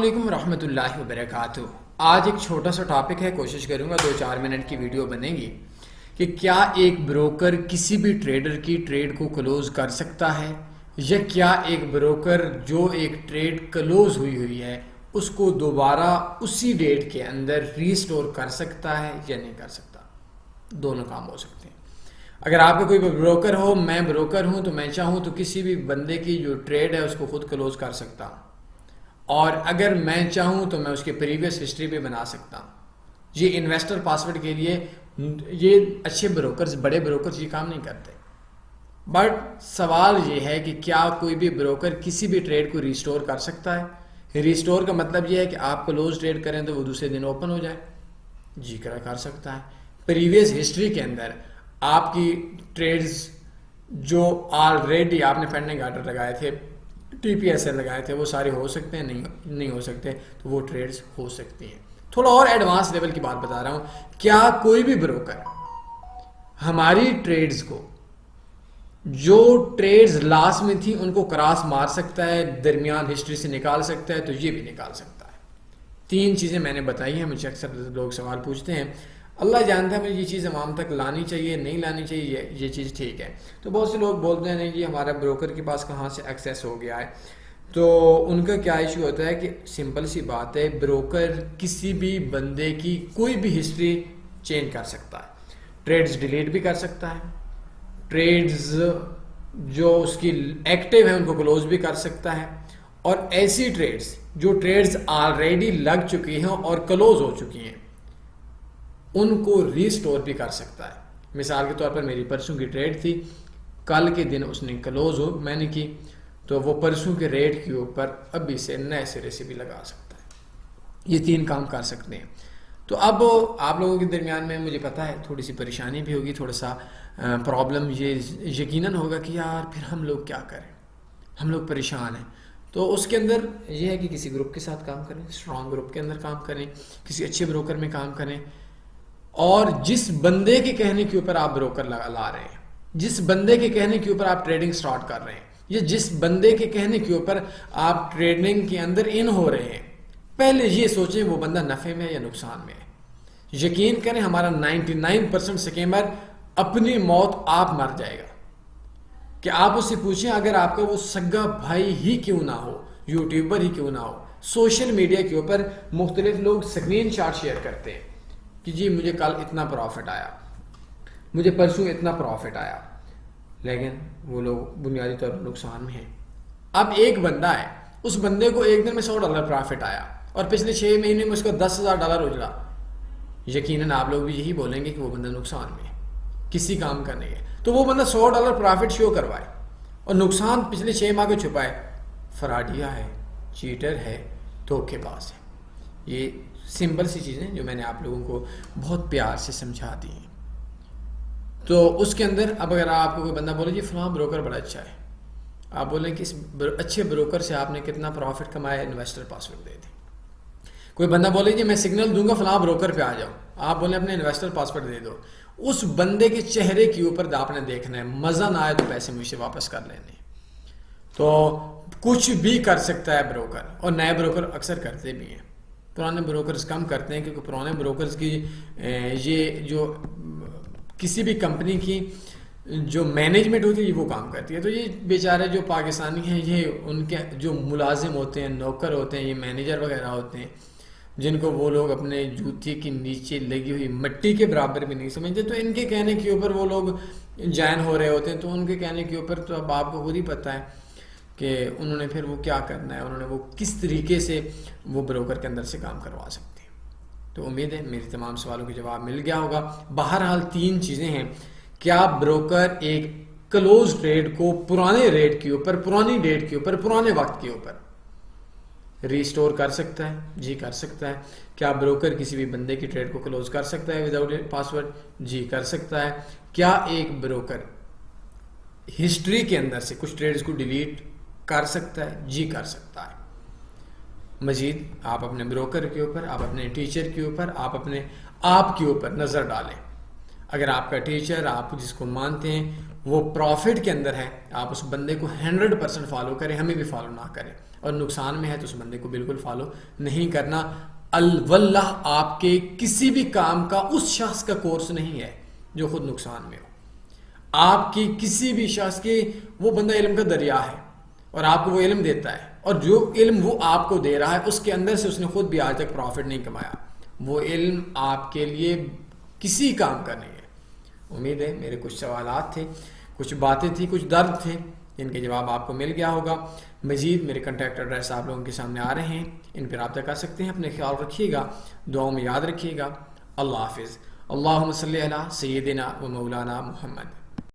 علیکم ورحمۃ اللہ وبرکاتہ۔ آج ایک چھوٹا سا ٹاپک ہے، کوشش کروں گا 2-4 منٹ کی ویڈیو بنے گی کہ کیا ایک بروکر کسی بھی ٹریڈر کی ٹریڈ کو کلوز کر سکتا ہے، یا کیا ایک بروکر جو ایک ٹریڈ کلوز ہوئی ہے اس کو دوبارہ اسی ڈیٹ کے اندر ریسٹور کر سکتا ہے یا نہیں کر سکتا۔ دونوں کام ہو سکتے ہیں۔ اگر آپ کا کوئی بروکر ہو، میں بروکر ہوں، تو میں چاہوں تو کسی بھی بندے کی جو ٹریڈ ہے اس کو خود کلوز کر سکتا ہوں، اور اگر میں چاہوں تو میں اس کے پریویس ہسٹری بھی بنا سکتا ہوں۔ یہ انویسٹر پاسورڈ کے لیے یہ اچھے بروکرز، بڑے بروکرز یہ کام نہیں کرتے، بٹ سوال یہ ہے کہ کیا کوئی بھی بروکر کسی بھی ٹریڈ کو ریسٹور کر سکتا ہے؟ ریسٹور کا مطلب یہ ہے کہ آپ کلوز ٹریڈ کریں تو وہ دوسرے دن اوپن ہو جائے۔ جی کر سکتا ہے۔ پریویس ہسٹری کے اندر آپ کی ٹریڈز جو آلریڈی آپ نے پینڈنگ آرڈر لگائے تھے، ٹی پی ایس ایل لگائے تھے، وہ سارے ہو سکتے ہیں؟ نہیں ہو سکتے، تو وہ ٹریڈز ہو سکتی ہیں۔ تھوڑا اور ایڈوانس لیول کی بات بتا رہا ہوں، کیا کوئی بھی بروکر ہماری ٹریڈز کو، جو ٹریڈز لاس میں تھی ان کو کراس مار سکتا ہے، درمیان ہسٹری سے نکال سکتا ہے؟ تو یہ بھی نکال سکتا ہے۔ 3 چیزیں میں نے بتائی ہیں۔ مجھے اکثر لوگ سوال پوچھتے ہیں، اللہ جانتا ہے مجھے یہ چیز عوام تک لانی چاہیے نہیں لانی چاہیے، یہ چیز ٹھیک ہے؟ تو بہت سے لوگ بولتے ہیں نہیں جی ہمارا بروکر کے پاس کہاں سے ایکسیس ہو گیا ہے۔ تو ان کا کیا ایشو ہوتا ہے کہ سمپل سی بات ہے، بروکر کسی بھی بندے کی کوئی بھی ہسٹری چینج کر سکتا ہے، ٹریڈز ڈیلیٹ بھی کر سکتا ہے، ٹریڈز جو اس کی ایکٹیو ہیں ان کو کلوز بھی کر سکتا ہے، اور ایسی ٹریڈز جو ٹریڈز آلریڈی لگ چکی ہیں اور کلوز ہو چکی ہیں ان کو ریسٹور بھی کر سکتا ہے۔ مثال کے طور پر میری پرسوں کی ٹریڈ تھی، کل کے دن اس نے کلوز ہو میں نے کی، تو وہ پرسوں کے ریٹ کے اوپر ابھی سے نئے سرے سے بھی لگا سکتا ہے۔ یہ 3 کام کر سکتے ہیں۔ تو اب آپ لوگوں کے درمیان میں مجھے پتا ہے تھوڑی سی پریشانی بھی ہوگی، تھوڑا سا پرابلم یہ یقیناً ہوگا کہ یار پھر ہم لوگ کیا کریں، ہم لوگ پریشان ہیں۔ تو اس کے اندر یہ ہے کہ کسی گروپ کے ساتھ کام کریں، اسٹرانگ گروپ کے اندر کام کریں، کسی اچھے بروکر میں کام کریں، اور جس بندے کے کہنے کے اوپر آپ بروکر لا رہے ہیں، جس بندے کے کہنے کے اوپر آپ ٹریڈنگ سٹارٹ کر رہے ہیں، یا جس بندے کے کہنے کے اوپر آپ ٹریڈنگ کے اندر ان ہو رہے ہیں، پہلے یہ سوچیں وہ بندہ نفع میں ہے یا نقصان میں ہے۔ یقین کریں ہمارا 99% سکیمر اپنی موت آپ مر جائے گا۔ کہ آپ اس سے پوچھیں اگر آپ کا وہ سگا بھائی ہی کیوں نہ ہو، یوٹیوبر ہی کیوں نہ ہو، سوشل میڈیا کے اوپر مختلف لوگ سکرین شاٹ شیئر کرتے ہیں کہ جی مجھے کل اتنا پروفٹ آیا، مجھے پرسوں اتنا پروفٹ آیا، لیکن وہ لوگ بنیادی طور پر نقصان میں ہیں۔ اب ایک بندہ ہے، اس بندے کو ایک دن میں $100 پروفٹ آیا اور پچھلے 6 مہینے میں اس کا $10,000 اجڑا، یقیناً آپ لوگ بھی یہی بولیں گے کہ وہ بندہ نقصان میں ہے، کسی کام کا نہیں ہے۔ تو وہ بندہ $100 پروفٹ شو کروائے اور نقصان پچھلے 6 ماہ کے چھپائے، فراڈیا ہے، چیٹر ہے، دھوکے باز ہے۔ یہ سمپل سی چیزیں جو میں نے آپ لوگوں کو بہت پیار سے سمجھا دی ہیں۔ تو اس کے اندر اب اگر آپ کو کوئی بندہ بولے جی فلاں بروکر بڑا اچھا ہے، آپ بولیں کہ اس اچھے بروکر سے آپ نے کتنا پروفٹ کمایا، انویسٹر پاسورڈ دے دیں۔ کوئی بندہ بولے جی میں سگنل دوں گا فلاں بروکر پہ آ جاؤ، آپ بولیں اپنے انویسٹر پاسورڈ دے دو۔ اس بندے کے چہرے کے اوپر آپ نے دیکھنا ہے، مزہ نہ آئے تو پیسے مجھ سے واپس کر لینے۔ تو کچھ بھی کر سکتا ہے بروکر، اور نئے بروکر اکثر کرتے بھی ہیں، پرانے بروکرز کم کرتے ہیں، کیونکہ پرانے بروکرز کی یہ جو کسی بھی کمپنی کی جو مینجمنٹ ہوتی ہے وہ کام کرتی ہے۔ تو یہ بیچارے جو پاکستانی ہیں، یہ ان کے جو ملازم ہوتے ہیں، نوکر ہوتے ہیں، یہ مینیجر وغیرہ ہوتے ہیں، جن کو وہ لوگ اپنے جوتے کے نیچے لگی ہوئی مٹی کے برابر بھی نہیں سمجھتے، تو ان کے کہنے کے اوپر وہ لوگ جوائن ہو رہے ہوتے ہیں۔ تو ان کے کہنے کے اوپر تو اب آپ کو خود ہی پتہ ہے کہ انہوں نے پھر وہ کیا کرنا ہے، انہوں نے وہ کس طریقے سے وہ بروکر کے اندر سے کام کروا سکتے ہیں۔ تو امید ہے میری تمام سوالوں کے جواب مل گیا ہوگا۔ بہرحال 3 چیزیں ہیں، کیا بروکر ایک کلوز ٹریڈ کو پرانے ریٹ کے اوپر، پرانی ڈیٹ کے اوپر، پرانے وقت کے اوپر ریسٹور کر سکتا ہے؟ جی کر سکتا ہے۔ کیا بروکر کسی بھی بندے کی ٹریڈ کو کلوز کر سکتا ہے وداؤٹ پاسورڈ؟ جی کر سکتا ہے۔ کیا ایک بروکر ہسٹری کے اندر سے کچھ ٹریڈز کو ڈیلیٹ کر سکتا ہے؟ جی کر سکتا ہے۔ مزید آپ اپنے بروکر کے اوپر، آپ اپنے ٹیچر کے اوپر، آپ کے اوپر نظر ڈالیں۔ اگر آپ کا ٹیچر آپ جس کو مانتے ہیں وہ پروفٹ کے اندر ہے، آپ اس بندے کو 100% فالو کریں، ہمیں بھی فالو نہ کریں، اور نقصان میں ہے تو اس بندے کو بالکل فالو نہیں کرنا۔ واللہ آپ کے کسی بھی کام کا اس شخص کا کورس نہیں ہے جو خود نقصان میں ہو۔ آپ کی کسی بھی شخص کے، وہ بندہ علم کا دریا ہے اور آپ کو وہ علم دیتا ہے، اور جو علم وہ آپ کو دے رہا ہے اس کے اندر سے اس نے خود بھی آج تک پروفٹ نہیں کمایا، وہ علم آپ کے لیے کسی کام کا نہیں ہے۔ امید ہے میرے کچھ سوالات تھے، کچھ باتیں تھیں، کچھ درد تھے، جن کے جواب آپ کو مل گیا ہوگا۔ مزید میرے کنٹیکٹ ایڈریس آپ لوگوں کے سامنے آ رہے ہیں، ان پر رابطہ کر سکتے ہیں۔ اپنے خیال رکھیے گا، دعاؤں میں یاد رکھیے گا۔ اللہ حافظ۔ اللہم صلی علی سیدنا و مولانا محمد۔